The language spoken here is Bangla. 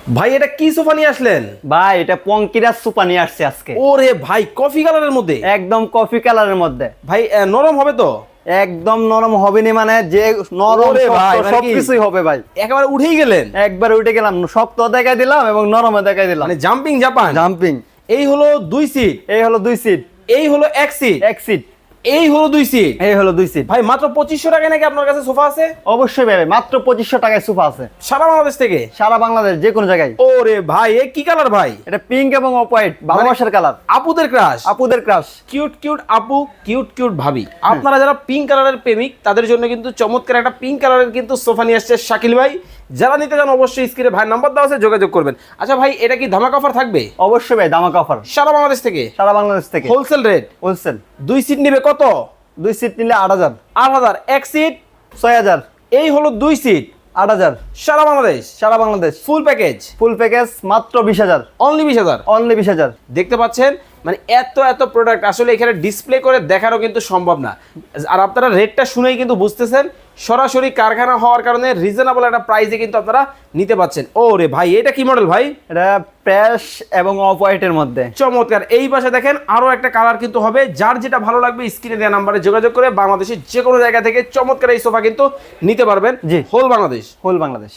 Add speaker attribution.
Speaker 1: ভাই এটা কি সোফা নিয়ে আসলেন?
Speaker 2: ভাই এটা পঙ্কিরাজ সোফা নিয়ে আসছে আজকে।
Speaker 1: ওরে ভাই কফি কালারের মধ্যে,
Speaker 2: একদম কফি কালারের মধ্যে।
Speaker 1: ভাই নরম হবে তো?
Speaker 2: একদম নরম হবে নি, মানে যে নরম
Speaker 1: ওরে ভাই,
Speaker 2: শক্ত
Speaker 1: মানে কি?
Speaker 2: সবকিছুই হবে ভাই।
Speaker 1: একেবারে উঠেই গেলেন,
Speaker 2: একবার উঠে গেলাম, শক্ত দেখাই দিলাম এবং নরমে দেখাই দিলাম।
Speaker 1: মানে জাম্পিং জাপান।
Speaker 2: জাম্পিং।
Speaker 1: এই হলো 2 সিট,
Speaker 2: এই হলো 2 সিট,
Speaker 1: এই হলো 1 সিট,
Speaker 2: এক সিট,
Speaker 1: এই হলো 2 সিট।
Speaker 2: এই হলো 2 সিট।
Speaker 1: ভাই মাত্র 2500 টাকায় নাকি আপনার কাছে সোফা আছে?
Speaker 2: অবশ্যই ভাই, মাত্র 2500 টাকায় সোফা আছে
Speaker 1: সারা বাংলাদেশ থেকে?
Speaker 2: সারা বাংলাদেশ যে কোনো জায়গায়।
Speaker 1: ওরে ভাই এ কি কালার ভাই?
Speaker 2: এটা পিঙ্ক এবং অফ হোয়াইট, ভালোবাসার কালার,
Speaker 1: আপুদের ক্রাশ,
Speaker 2: আপুদের ক্রাশ।
Speaker 1: কিউট কিউট আপু, কিউট কিউট ভাবি। আপনারা যারা পিঙ্ক কালারের প্রেমিক তাদের জন্য কিন্তু চমৎকার একটা পিঙ্ক কালারের কিন্তু সোফা নিয়ে আসছে শাকিল ভাই। যারা নিতে চান অবশ্যই স্ক্রিনে ভাই নাম্বার দেওয়া আছে, যোগাযোগ করবেন। আচ্ছা ভাই এটা কি ধামাকা অফার থাকবে?
Speaker 2: অবশ্যই ভাই, ধামাকা অফার
Speaker 1: সারা বাংলাদেশ থেকে?
Speaker 2: সারা বাংলাদেশ থেকে
Speaker 1: হোলসেল রেট।
Speaker 2: হোলসেল।
Speaker 1: 2 সিট নিবে কত?
Speaker 2: 2 সিট নিলে 8000,
Speaker 1: 8000। 1 সিট
Speaker 2: 6000,
Speaker 1: এই হলো 2 সিট
Speaker 2: 8000
Speaker 1: সারা বাংলাদেশ।
Speaker 2: সারা Bangladesh.
Speaker 1: Full package,
Speaker 2: full package মাত্র 20000,
Speaker 1: অনলি 20000।
Speaker 2: অনলি 20000।
Speaker 1: দেখতে পাচ্ছেন মানে এত এত প্রোডাক্ট আসলে এখানে ডিসপ্লে করে দেখারও কিন্তু সম্ভব না। আর আপনারা রেটটা শুনেই কিন্তু বুঝতেছেন সরাসরি কারখানা হওয়ার কারণে রিজনেবল একটা প্রাইসে কিন্তু আপনারা নিতে পাচ্ছেন। ও রে ভাই এটা কি মডেল ভাই?
Speaker 2: এটা প্যাশ এবং অফ হোয়াইটের মধ্যে।
Speaker 1: চমৎকার। এই পাশে দেখেন আরো একটা কালার কিন্তু হবে, যার যেটা ভালো লাগবে স্ক্রিনে দেওয়া নাম্বারে যোগাযোগ করে বাংলাদেশের যে কোনো জায়গা থেকে চমৎকার এই সোফা কিন্তু নিতে পারবেন।
Speaker 2: জি।
Speaker 1: হোল বাংলাদেশ।
Speaker 2: হোল বাংলাদেশ।